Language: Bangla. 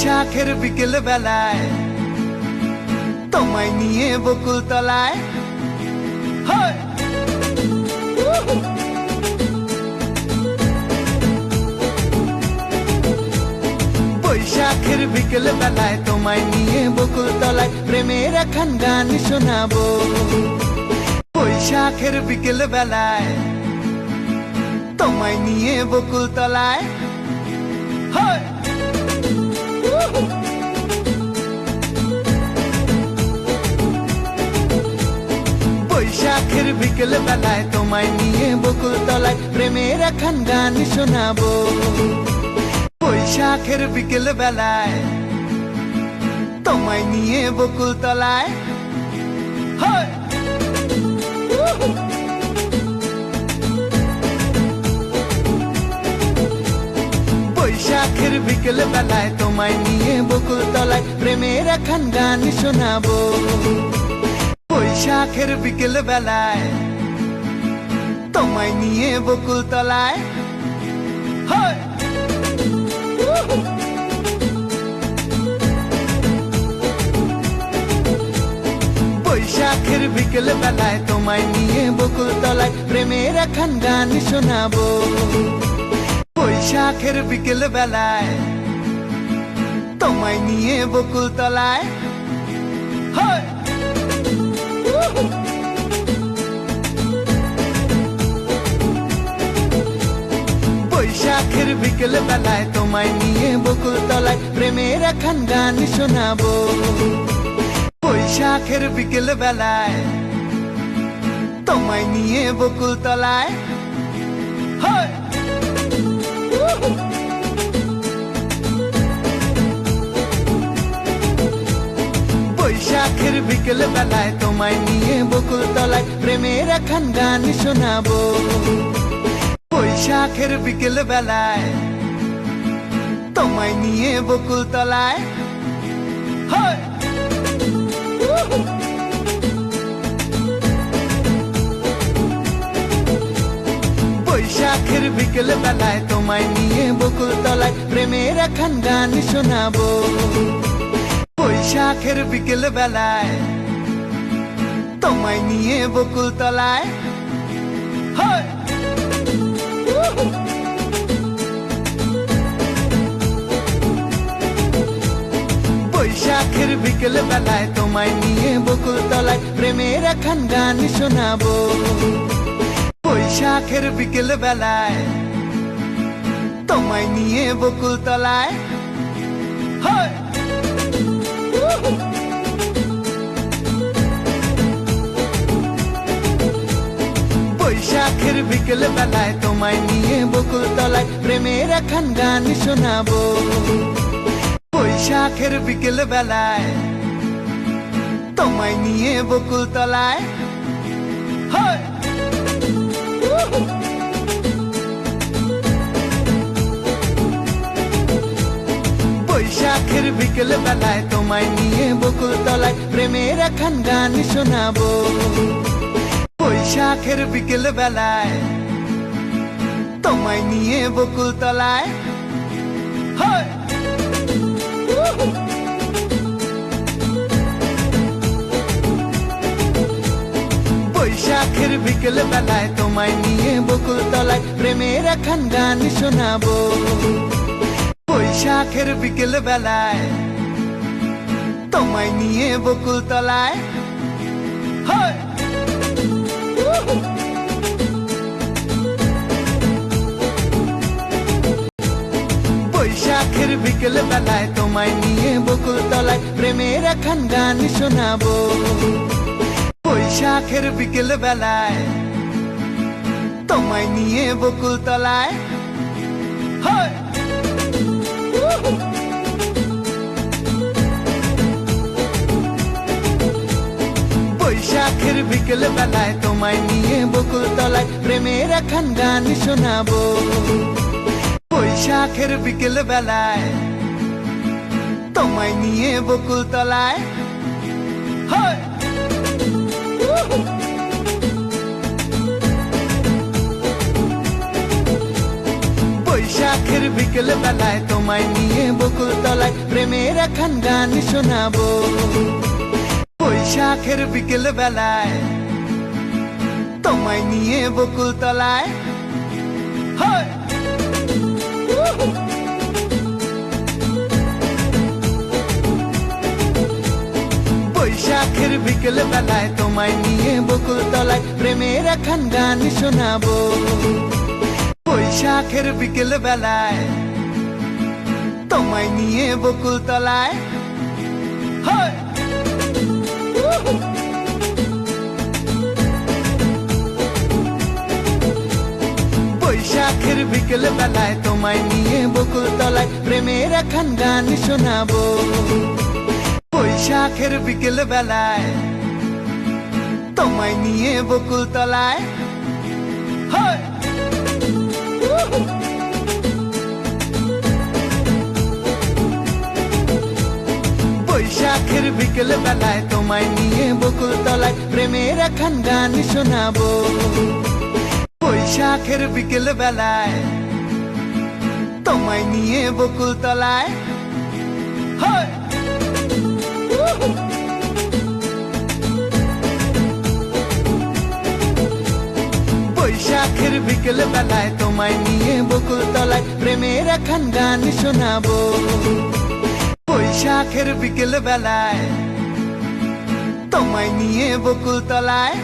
বৈশাখের বিকেল বেলায় তোমায় নিয়ে বকুল তলায় বৈশাখের বিকেল বেলায় তোমায় নিয়ে বকুল তলায় প্রেমের একখান গান শোনাবো। বৈশাখের বিকেল বেলায় তোমায় নিয়ে বকুল তলায় বৈশাখের বিকেল বেলায় তোমায় নিয়ে বকুল তলায় প্রেমের একখান গান শোনাবো। বৈশাখের বিকেল বেলায় তোমায় নিয়ে বকুল তলায় বৈশাখের বিকেল বেলায় তোমায় নিয়ে বকুল তলায় প্রেমের একখান গান শোনাবো। বৈশাখের বিকেল বেলায় তোমায় নিয়ে বকুল তলায় বৈশাখের বিকেল বেলায় তোমায় নিয়ে বকুল তলায় প্রেমের একখান গান শোনাবো। বৈশাখের বিকেল বেলায় তোমায় নিয়ে বকুল তলায় বৈশাখের বিকেল বেলায় তোমায় নিয়ে বকুল তলায় প্রেমের একখান গান শোনাবো। বৈশাখের বিকেল বেলায় তোমায় নিয়ে বকুল তলায় বৈশাখের বিকেল বেলায় তোমায় নিয়ে বকুল তলায় প্রেমের একখান গান শোনাবো। বৈশাখের বিকেল বেলায় তোমায় নিয়ে বকুল তলায় বৈশাখের বিকেল বেলায় তোমায় নিয়ে বকুল তলায় প্রেমের একখান গান শোনাবো। বৈশাখের বিকেল বেলায় তোমায় নিয়ে বকুল তলায় বৈশাখের বিকেল বেলায় তোমায় নিয়ে বকুল তলায় প্রেমের একখান গান শোনাবো। বৈশাখের বিকেল বেলায় তোমায় নিয়ে বকুল তলায় বৈশাখের বিকেল বেলায় তোমায় নিয়ে বকুল তলায় প্রেমের একখান গান শোনাবো। বৈশাখের বিকেল বেলায় তোমায় নিয়ে বকুল তলায় বৈশাখের বিকেল বেলায় তোমায় নিয়ে বকুল তলায় প্রেমের একখান গান শোনাবো। বৈশাখের বিকেল বেলায় তোমায় নিয়ে বকুল তলায় বৈশাখের বিকেল বেলায় তোমায় নিয়ে বকুল তলায় প্রেমের একখান গান শোনাবো। বৈশাখের বিকেল বেলায় তোমায় নিয়ে বকুল তলায় বৈশাখের বিকেল বেলায় তোমায় নিয়ে বকুল তলায় প্রেমের একখান গান শোনাবো। বৈশাখের বিকেল বেলায় তোমায় নিয়ে বকুল তলায় বৈশাখের বিকেল বেলায় তোমায় নিয়ে বকুল তলায় প্রেমের একখান গান শোনাবো। বৈশাখের বিকেল বেলায় তোমায় নিয়ে বকুল তলায় বৈশাখের বিকেল বেলায় তোমায় নিয়ে বকুল তলায় প্রেমে একখান গান শোনাবো বৈশাখের বিকেল বেলায় তোমায় নিয়ে বকুল তলায় বৈশাখের বিকেল বেলায় তোমায় নিয়ে বকুল তলায় প্রেমের একখান গান শোনাবো বৈশাখের বিকেল বেলায় তোমায় নিয়ে বকুল তলায় বৈশাখের বিকেল বেলায় তোমায় নিয়ে বকুল তলায় প্রেমের একখান গান শোনাবো বৈশাখের বিকেল বেলায় তোমায় নিয়ে বকুল তলায় বৈশাখের বিকেল বেলায় তোমায় নিয়ে বকুল তলায় প্রেমের একখান গান শোনাবো বৈশাখের বিকেল বেলায় তোমায় নিয়ে বকুল তলায় বৈশাখের বিকেল বেলায় তোমায় নিয়ে বকুল তলায় প্রেমের একখান গান শোনাবো বৈশাখের বিকেল বেলায় তোমায় নিয়ে বকুল তলায়